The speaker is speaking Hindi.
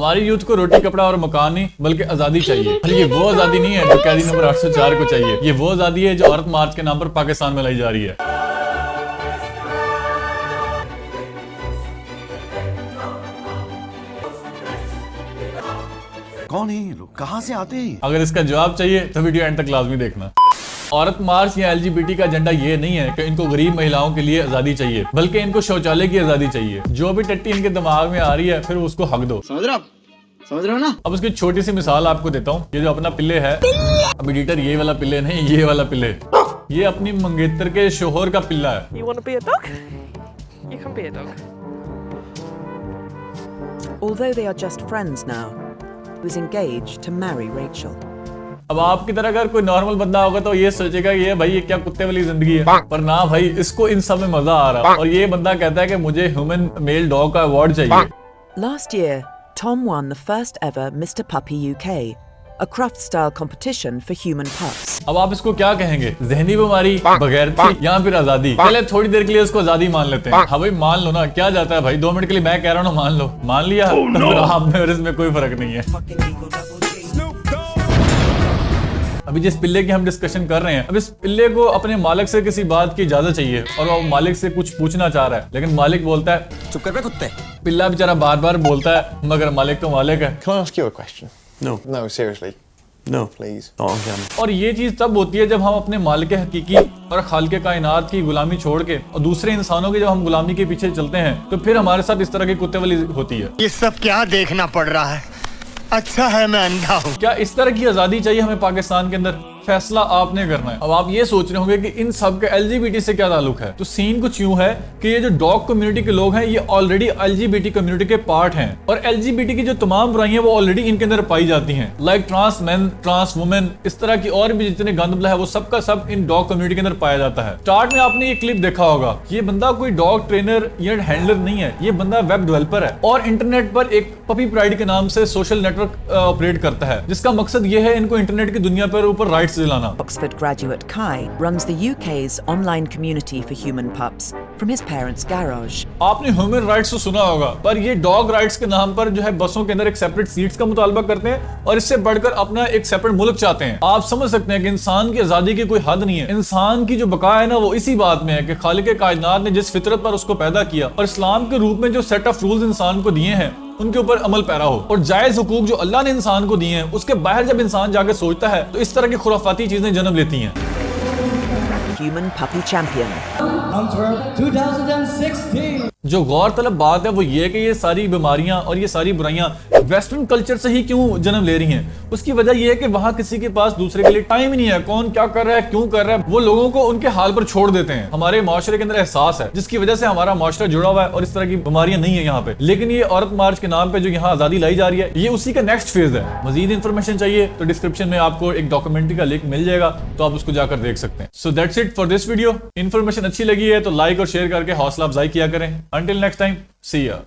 हमारी यूथ को रोटी कपड़ा और मकान नहीं बल्कि आजादी चाहिए। और ये वो आजादी नहीं है जो कैदी नंबर 804 को चाहिए, ये वो आजादी है जो औरत मार्च के नाम पर पाकिस्तान में लाई जा रही है। कौन है ये लोग, कहां से आते हैं? अगर इसका जवाब चाहिए तो वीडियो एंड तक लाजमी देखना। औरत मार्च या एलजीबीटी का एजेंडा ये नहीं है कि इनको गरीब महिलाओं के लिए आजादी चाहिए, बल्कि इनको शौचालय की आजादी चाहिए। जो भी टट्टी इनके दिमाग में आ रही है फिर उसको हक दो। समझ रहे हो ना? अब उसकी छोटी सी मिसाल आपको देता हूँ। ये जो अपना पिल्ले है, अब एडिटर ये वाला पिल्ले नहीं, ये वाला पिल्ले, ये अपनी मंगेतर के शोहर का पिल्ला है। You want to be a dog? You can be a dog. Although they are just friends now, he was engaged to marry Rachel. अब आपकी तरह अगर कोई नॉर्मल बंदा होगा तो ये सोचेगा ये भाई ये क्या कुत्ते वाली जिंदगी है, पर ना भाई, इसको इन सब में मजा आ रहा है। और ये बंदा कहता है कि मुझे ह्यूमन मेल डॉग का अवार्ड चाहिए। Last year, Tom won the first ever Mr. Puppy UK, a Crufts-style competition for human pups. अब आप इसको क्या कहेंगे, जहनी बीमारी, बगैरती या फिर आजादी? पहले थोड़ी देर के लिए उसको आजादी मान लेते हैं। हाँ भाई मान लो ना, क्या जाता है भाई, 2 मिनट के लिए मैं कह रहा हूँ मान लो, मान लिया तो फिर आप में और इसमें कोई फर्क नहीं है। अभी जिस पिल्ले की हम डिस्कशन कर रहे हैं, अब इस पिल्ले को अपने मालिक से किसी बात की इजाजत चाहिए और वो मालिक से कुछ पूछना चाह रहा है, लेकिन मालिक बोलता है चुप कर बे कुत्ते। पिल्ला बेचारा बार बार बोलता है मगर मालिक तो मालिक है। Can I ask you a question? No. No, seriously. No. Please. Not again. और ये चीज तब होती है जब हम अपने मालिक हकीकी और खालिक कायनात की गुलामी छोड़ के और दूसरे इंसानों की जब हम गुलामी के पीछे चलते हैं, तो फिर हमारे साथ इस तरह की कुत्ते वाली होती है। ये सब क्या देखना पड़ रहा है? अच्छा है मैं अंधा हूँ। क्या इस तरह की आजादी चाहिए हमें पाकिस्तान के अंदर? फैसला आपने करना है। अब आप ये सोच रहे होंगे कि इन सब के एलजीबीटी से क्या ताल्लुक है, तो सीन कुछ यूं है कि ये जो डॉग कम्युनिटी के लोग हैं ये ऑलरेडी एलजीबीटी कम्युनिटी के पार्ट हैं, और एलजीबीटी की जो तमाम बुराइयां वो ऑलरेडी इनके अंदर पाई जाती हैं, like trans man, trans women, इस तरह की और भी जितने गंदबला है वो सब का सब इन डॉग कम्युनिटी के अंदर पाया जाता है। स्टार्ट में आपने ये क्लिप देखा होगा, ये बंदा कोई डॉग ट्रेनर या हैंडलर नहीं है, ये बंदा वेब डेवलपर है और इंटरनेट पर एक पपी प्राइड के नाम से सोशल नेटवर्क ऑपरेट करता है, जिसका मकसद ये है इनको इंटरनेट की दुनिया पर ऊपर राइट्स दिलाना। Oxford graduate Kai runs the UK's online community for human pups from his parents' garage. आपने ह्यूमन राइट्स तो सुना होगा, पर ये डॉग राइट्स के नाम पर जो है बसों के अंदर एक सेपरेट सीट्स का मुतालबा करते हैं और इससे बढ़कर अपना एक सेपरेट मुल्क चाहते हैं। आप समझ सकते हैं कि इंसान की आजादी की कोई हद नहीं है। इंसान की जो बका है ना वो इसी बात में है कि खालिक कायनात ने जिस फितरत पर उसको पैदा किया और इस्लाम के रूप में जो सेट ऑफ रूल्स इंसान को दिए हैं उनके ऊपर अमल पैरा हो, और जायज हुकूक जो अल्लाह ने इंसान को दिए हैं उसके बाहर जब इंसान जाके सोचता है तो इस तरह की खुराफाती चीजें जन्म लेती हैं। Human puppy champion. Antwerp 2016. जो गौर तलब बात है वो ये कि ये सारी बीमारियां और ये सारी बुराइयां वेस्टर्न कल्चर से ही क्यों जन्म ले रही हैं। उसकी वजह ये है कि वहां किसी के पास दूसरे के लिए टाइम ही नहीं है, कौन क्या कर रहा है, क्यों कर रहा है, वो लोगों को उनके हाल पर छोड़ देते हैं। हमारे माशरे के अंदर एहसास है जिसकी वजह से हमारा माशरा जुड़ा हुआ है और इस तरह की बीमारियां नहीं है यहाँ पे। लेकिन ये औरत मार्च के नाम पे जो यहाँ आजादी लाई जा रही है ये उसी का नेक्स्ट फेज है। मजीद इन्फॉर्मेशन चाहिए तो डिस्क्रिप्शन में आपको एक डॉक्यूमेंट्री का लिंक मिल जाएगा, तो आप उसको जाकर देख सकते हैं। So that's it for this video. Information अच्छी लगी है तो लाइक और शेयर करके हौसला अफजाई किया करें। अंटिल नेक्स्ट टाइम, सी या।